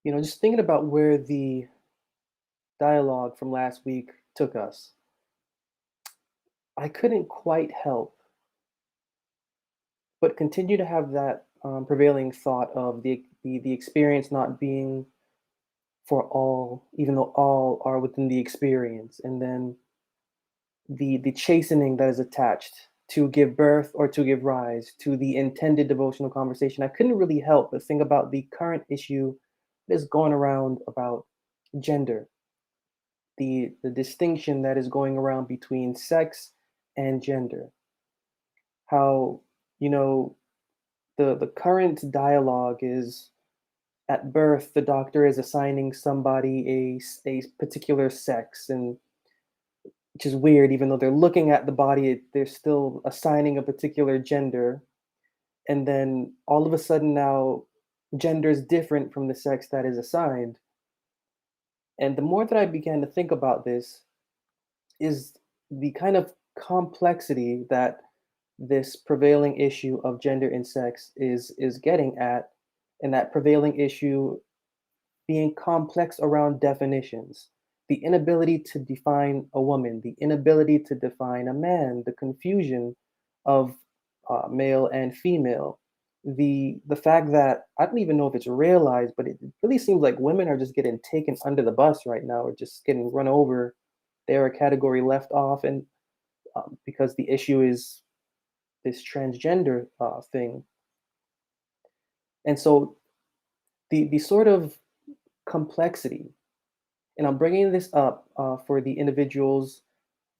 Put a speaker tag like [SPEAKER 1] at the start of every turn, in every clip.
[SPEAKER 1] Just thinking about where the dialogue from last week took us, I couldn't quite help but continue to have that prevailing thought of the experience not being for all, even though all are within the experience, and then the chastening that is attached to give birth or to give rise to the intended devotional conversation. I couldn't really help but think about the current issue that is going around about gender, the distinction that is going around between sex and gender. How, you know, the current dialogue is at birth, the doctor is assigning somebody a particular sex, and which is weird, even though they're looking at the body, they're still assigning a particular gender. And then all of a sudden now, gender is different from the sex that is assigned. And the more that I began to think about this, is the kind of complexity that this prevailing issue of gender and sex is getting at, and that prevailing issue being complex around definitions, the inability to define a woman, the inability to define a man, the confusion of male and female, the fact that I don't even know if it's realized, but it really seems like women are just getting taken under the bus right now, or just getting run over. They're a category left off, and because the issue is this transgender thing. And so the sort of complexity, and I'm bringing this up for the individuals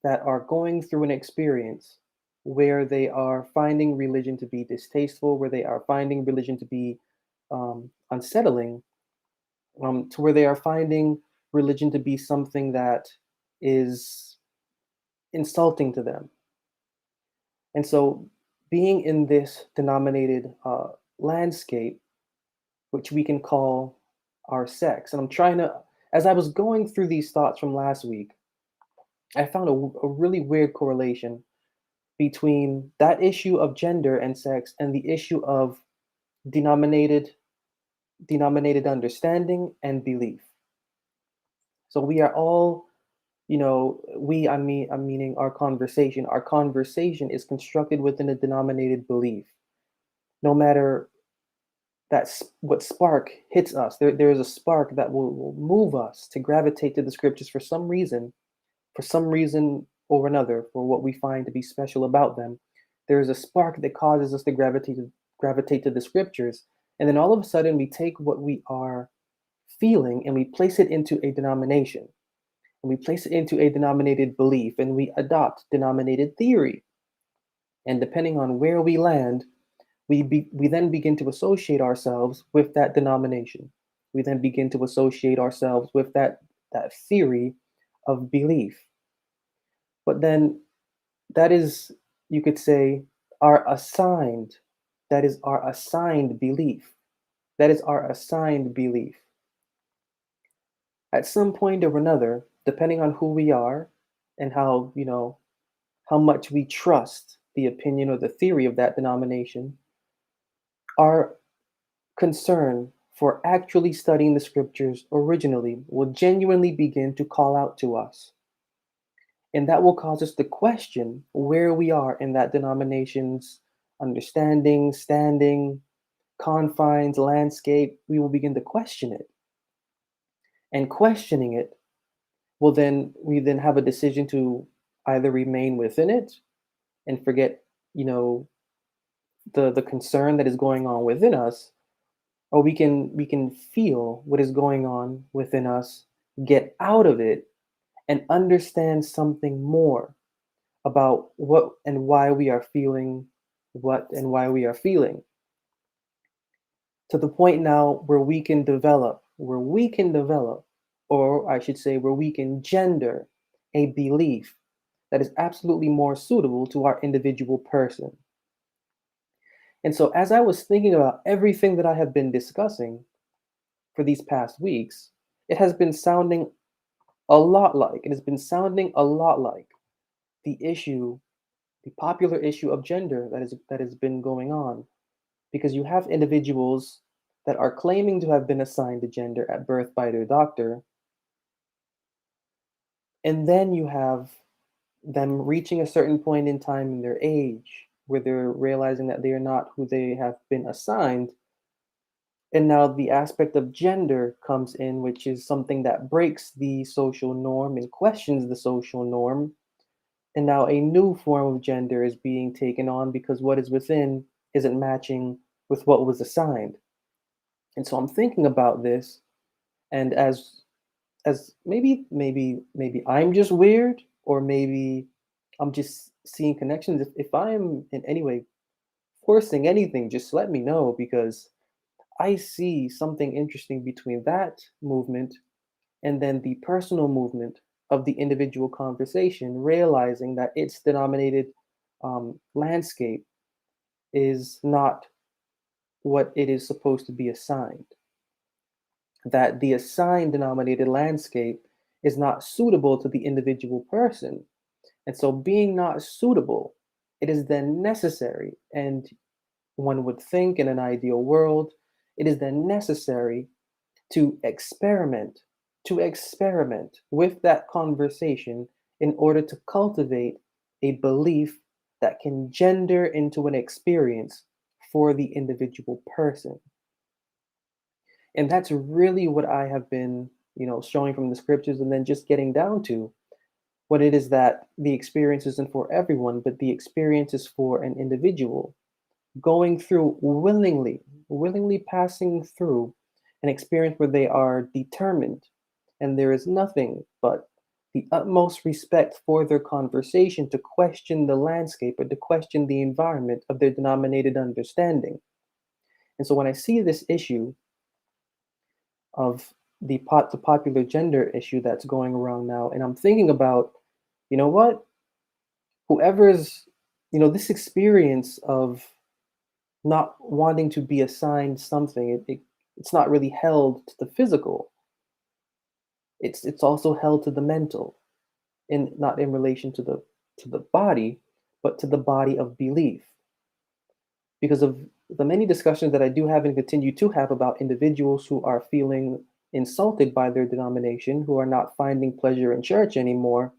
[SPEAKER 1] that are going through an experience where they are finding religion to be distasteful, where they are finding religion to be unsettling, to where they are finding religion to be something that is insulting to them. And so, being in this denominated landscape, which we can call our sex, and I'm trying to, as I was going through these thoughts from last week, I found a really weird correlation between that issue of gender and sex and the issue of denominated denominated understanding and belief. So we are all, I'm meaning our conversation. Our conversation is constructed within a denominated belief. No matter what spark hits us, there is a spark that will move us to gravitate to the scriptures for some reason or another, for what we find to be special about them. There is a spark that causes us to gravitate to the scriptures, and then all of a sudden we take what we are feeling and we place it into a denomination, and we place it into a denominated belief, and we adopt denominated theory. And depending on where we land, we then begin to associate ourselves with that denomination. We then begin to associate ourselves with that theory of belief. But then that is, you could say, our assigned, that is our assigned belief. That is our assigned belief. At some point or another, depending on who we are and how much we trust the opinion or the theory of that denomination, our concern for actually studying the scriptures originally will genuinely begin to call out to us. And that will cause us to question where we are in that denomination's understanding, standing, confines, landscape. We will begin to question it. And questioning it we then have a decision to either remain within it and forget, you know, the concern that is going on within us, or we can feel what is going on within us, get out of it, and understand something more about what and why we are feeling what and why we are feeling, to the point now where we can develop, or I should say, where we can gender a belief that is absolutely more suitable to our individual person. And so, as I was thinking about everything that I have been discussing for these past weeks, it has been sounding it has been sounding a lot like the issue, the popular issue of gender that has been going on, because you have individuals that are claiming to have been assigned a gender at birth by their doctor, and then you have them reaching a certain point in time in their age where they're realizing that they are not who they have been assigned. And now the aspect of gender comes in, which is something that breaks the social norm and questions the social norm. And now a new form of gender is being taken on because what is within isn't matching with what was assigned. And so I'm thinking about this, and as maybe I'm just weird, or maybe I'm just seeing connections. If I am in any way forcing anything, just let me know, because I see something interesting between that movement and then the personal movement of the individual conversation, realizing that its denominated landscape is not what it is supposed to be assigned, that the assigned denominated landscape is not suitable to the individual person. And so, being not suitable, it is then necessary, and one would think in an ideal world, it is then necessary to experiment with that conversation in order to cultivate a belief that can gender into an experience for the individual person. And that's really what I have been, showing from the scriptures, and then just getting down to what it is that the experience isn't for everyone, but the experience is for an individual going through willingly passing through an experience where they are determined, and there is nothing but the utmost respect for their conversation to question the landscape or to question the environment of their denominated understanding. And so when I see this issue of the popular gender issue that's going around now, and I'm thinking about, you know what, whoever's, this experience of not wanting to be assigned something, it's not really held to the physical. It's also held to the mental, in not in relation to the body, but to the body of belief. Because of the many discussions that I do have and continue to have about individuals who are feeling insulted by their denomination, who are not finding pleasure in church anymore,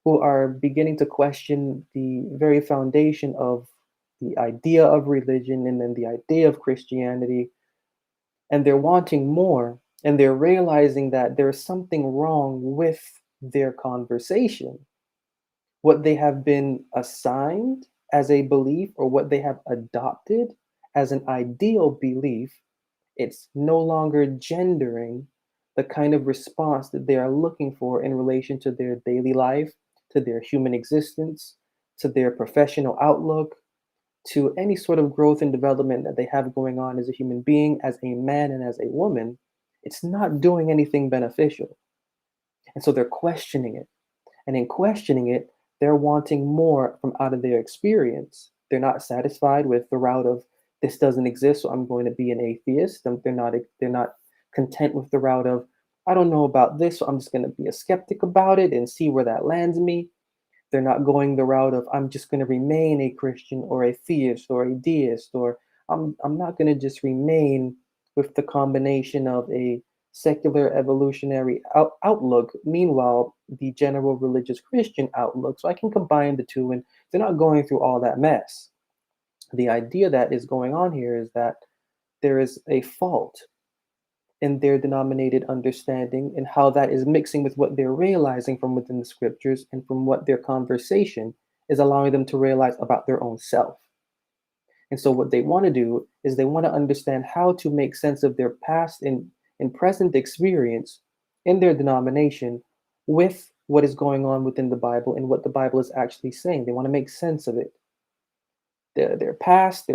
[SPEAKER 1] who are beginning to question the very foundation of the idea of religion and then the idea of Christianity, and they're wanting more, and they're realizing that there's something wrong with their conversation. What they have been assigned as a belief, or what they have adopted as an ideal belief, it's no longer gendering the kind of response that they are looking for in relation to their daily life, to their human existence, to their professional outlook, to any sort of growth and development that they have going on as a human being, as a man and as a woman. It's not doing anything beneficial. And so they're questioning it. And in questioning it, they're wanting more from out of their experience. They're not satisfied with the route of this doesn't exist, so I'm going to be an atheist. They're not content with the route of I don't know about this, so I'm just going to be a skeptic about it and see where that lands me. They're not going the route of I'm just going to remain a Christian or a theist or a deist, or I'm not going to just remain with the combination of a secular evolutionary outlook, meanwhile the general religious Christian outlook, so I can combine the two, and they're not going through all that mess. The idea that is going on here is that there is a fault in their denominated understanding and how that is mixing with what they're realizing from within the scriptures and from what their conversation is allowing them to realize about their own self. And so what they want to do is they want to understand how to make sense of their past and present experience in their denomination with what is going on within the Bible and what the Bible is actually saying. They want to make sense of it. Their past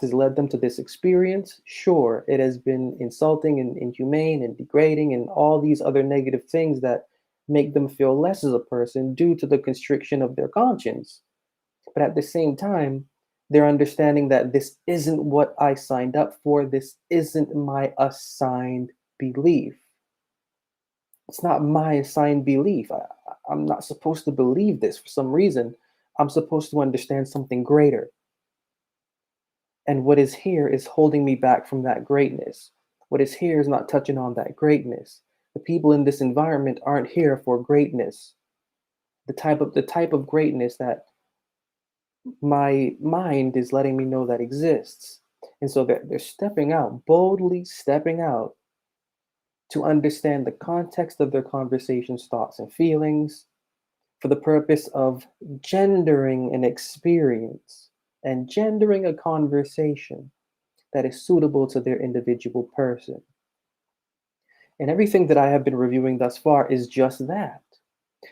[SPEAKER 1] has led them to this experience. Sure, it has been insulting and inhumane and degrading and all these other negative things that make them feel less as a person due to the constriction of their conscience. But at the same time, they're understanding that this isn't what I signed up for. This isn't my assigned belief. It's not my assigned belief. I'm not supposed to believe this for some reason. I'm supposed to understand something greater. And what is here is holding me back from that greatness. What is here is not touching on that greatness. The people in this environment aren't here for greatness. The type of greatness that my mind is letting me know that exists. And so they're stepping out, boldly stepping out to understand the context of their conversations, thoughts, and feelings for the purpose of gendering an experience and gendering a conversation that is suitable to their individual person. And everything that I have been reviewing thus far is just that.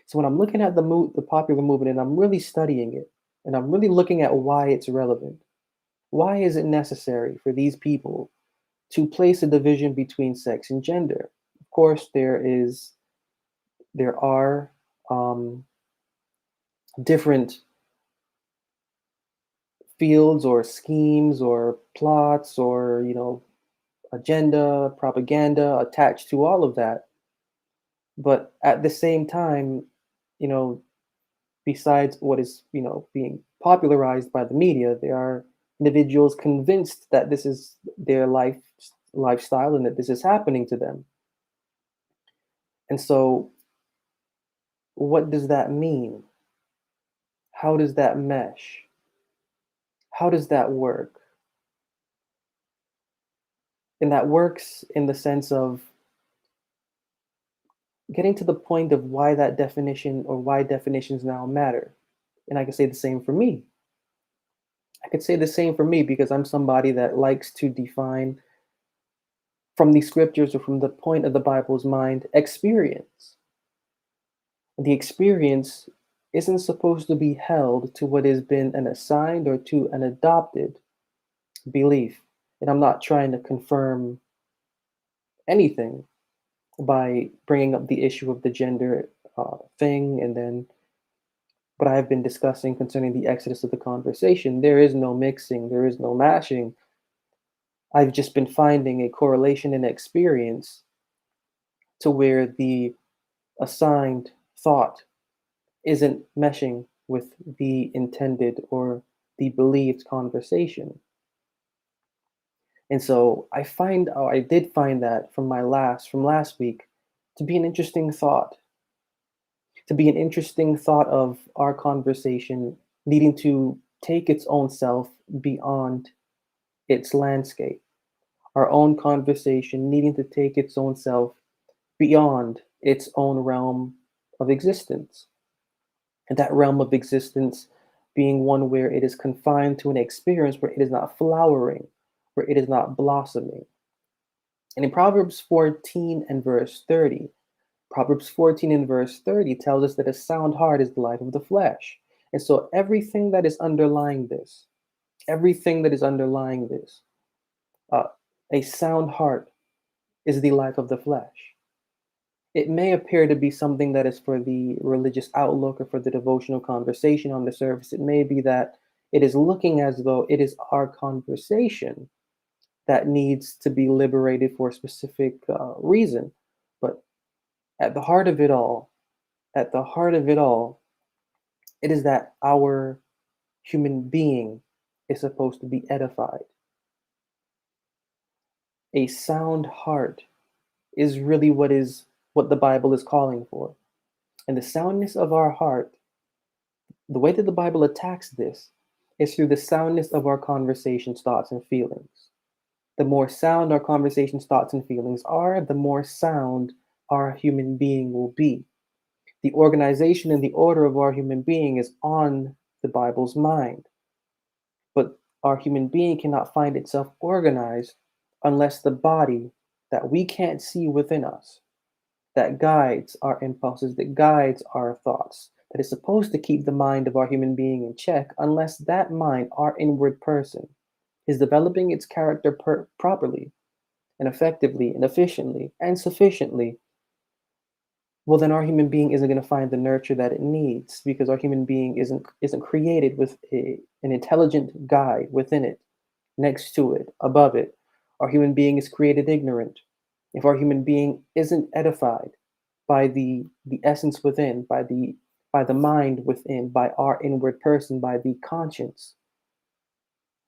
[SPEAKER 1] So when I'm looking at the popular movement and I'm really studying it, and I'm really looking at why it's relevant, why is it necessary for these people to place a division between sex and gender? Of course, there are different fields or schemes or plots or agenda, propaganda attached to all of that. But at the same time, you know, besides what is being popularized by the media, there are individuals convinced that this is their lifestyle and that this is happening to them. And so, what does that mean? How does that mesh? How does that work? And that works in the sense of getting to the point of why that definition or why definitions now matter. And I can say the same for me. I could say the same for me because I'm somebody that likes to define from the scriptures or from the point of the Bible's mind experience. The experience isn't supposed to be held to what has been an assigned or to an adopted belief. And I'm not trying to confirm anything by bringing up the issue of the gender thing and then what I've been discussing concerning the exodus of the conversation. There is no mixing, there is no mashing. I've just been finding a correlation in experience to where the assigned thought isn't meshing with the intended or the believed conversation. And so I did find that from last week to be an interesting thought, to be an interesting thought of our conversation needing to take its own self beyond its landscape, our own conversation needing to take its own self beyond its own realm of existence. And that realm of existence being one where it is confined to an experience where it is not flowering, where it is not blossoming. And in Proverbs 14 and verse 30 tells us that a sound heart is the life of the flesh. And so everything that is underlying this, uh, a sound heart is the life of the flesh. It may appear to be something that is for the religious outlook or for the devotional conversation on the surface. It may be that it is looking as though it is our conversation that needs to be liberated for a specific reason. But at the heart of it all, at the heart of it all, it is that our human being is supposed to be edified. A sound heart is really what the Bible is calling for. And the soundness of our heart, the way that the Bible attacks this is through the soundness of our conversations, thoughts, and feelings. The more sound our conversations, thoughts, and feelings are, the more sound our human being will be. The organization and the order of our human being is on the Bible's mind. But our human being cannot find itself organized unless the body that we can't see within us, that guides our impulses, that guides our thoughts, that is supposed to keep the mind of our human being in check, unless that mind, our inward person, is developing its character properly and effectively and efficiently and sufficiently, well, then our human being isn't going to find the nurture that it needs because our human being isn't created with an intelligent guide within it, next to it, above it. Our human being is created ignorant. If our human being isn't edified by the essence within, by the mind within, by our inward person, by the conscience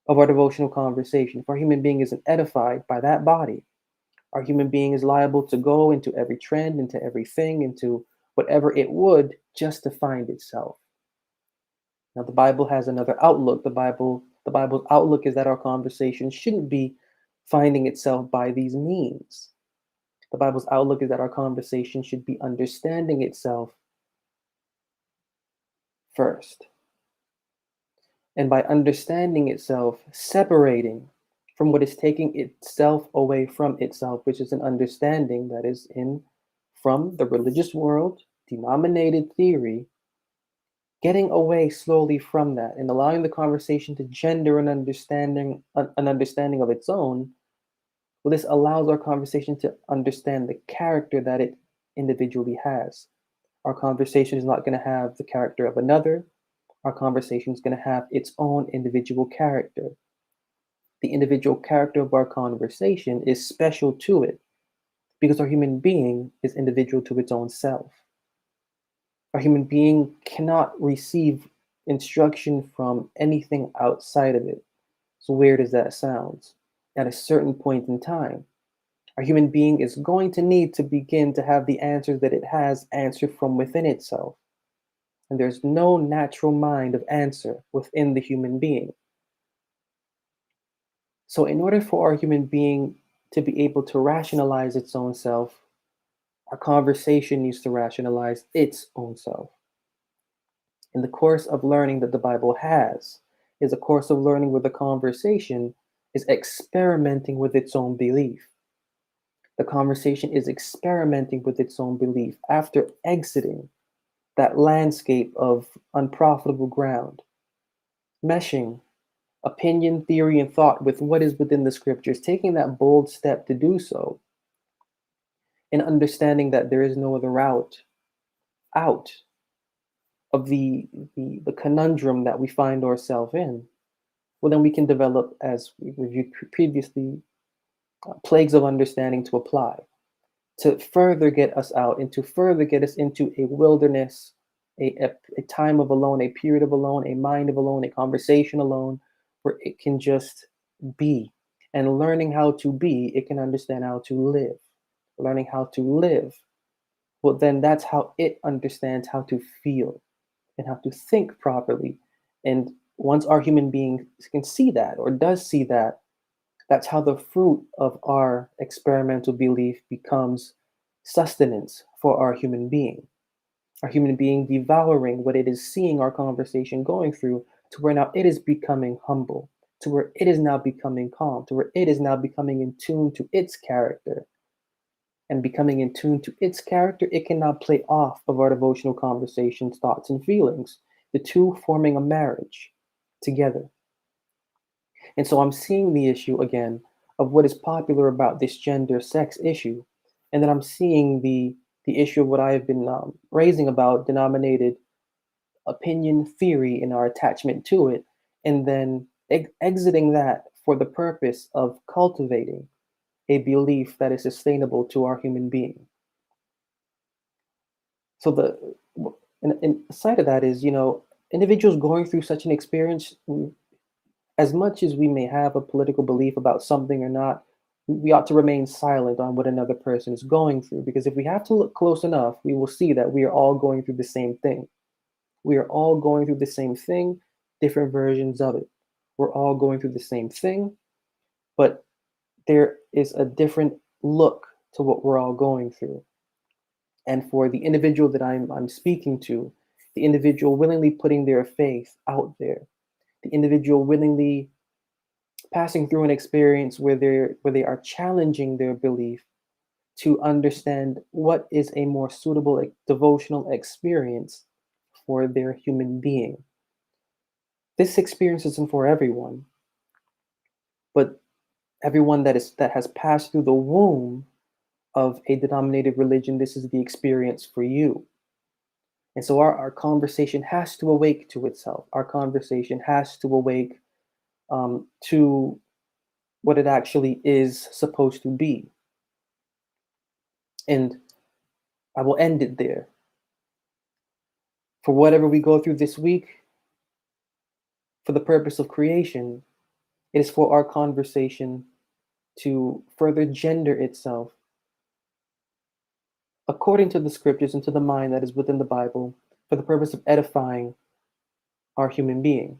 [SPEAKER 1] of our devotional conversation, if our human being isn't edified by that body, Our human being is liable to go into every trend, into everything, into whatever it would just to find itself. Now, the Bible has another outlook. The Bible's outlook is that our conversation shouldn't be finding itself by these means. The Bible's outlook is that our conversation should be understanding itself first. And by understanding itself, separating from what is taking itself away from itself, which is an understanding that is in from the religious world, denominated theory, getting away slowly from that and allowing the conversation to gender an understanding of its own. Well, this allows our conversation to understand the character that it individually has. Our conversation is not going to have the character of another. Our conversation is going to have its own individual character. The individual character of our conversation is special to it because our human being is individual to its own self. Our human being cannot receive instruction from anything outside of it. So weird as that sounds, at a certain point in time, our human being is going to need to begin to have the answers that it has answered from within itself. And there's no natural mind of answer within the human being. So, in order for our human being to be able to rationalize its own self, our conversation needs to rationalize its own self. And the course of learning that the Bible has is a course of learning where the conversation is experimenting with its own belief. The conversation is experimenting with its own belief after exiting that landscape of unprofitable ground, meshing opinion, theory, and thought with what is within the scriptures, taking that bold step to do so, and understanding that there is no other route out of the conundrum that we find ourselves in. Well, then we can develop, as we reviewed previously, plagues of understanding to apply to further get us out and to further get us into a wilderness, a time of alone, a period of alone, a mind of alone, a conversation alone, where it can just be. And learning how to be, it can understand how to live. Learning how to live, well, then that's how it understands how to feel and how to think properly. And once our human being can see that or does see that, that's how the fruit of our experimental belief becomes sustenance for our human being. Our human being devouring what it is seeing our conversation going through, to where now it is becoming humble, to where it is now becoming calm, to where it is now becoming in tune to its character. And becoming in tune to its character, it can now play off of our devotional conversations, thoughts, and feelings, the two forming a marriage together. And so I'm seeing the issue again of what is popular about this gender sex issue. And then I'm seeing the issue of what I have been raising about denominated opinion theory and our attachment to it. And then exiting that for the purpose of cultivating a belief that is sustainable to our human being. So and side of that is, individuals going through such an experience, as much as we may have a political belief about something or not, we ought to remain silent on what another person is going through. Because if we have to look close enough, we will see that we are all going through the same thing. We are all going through the same thing, different versions of it. We're all going through the same thing, but there is a different look to what we're all going through. And for the individual that I'm speaking to, the individual willingly putting their faith out there, the individual willingly passing through an experience where they are challenging their belief to understand what is a more suitable devotional experience for their human being. This experience isn't for everyone, but everyone that has passed through the womb of a denominated religion, this is the experience for you. And so our conversation has to awake to itself. Our conversation has to awake to what it actually is supposed to be. And I will end it there. For whatever we go through this week, for the purpose of creation, it is for our conversation to further gender itself according to the scriptures and to the mind that is within the Bible for the purpose of edifying our human being.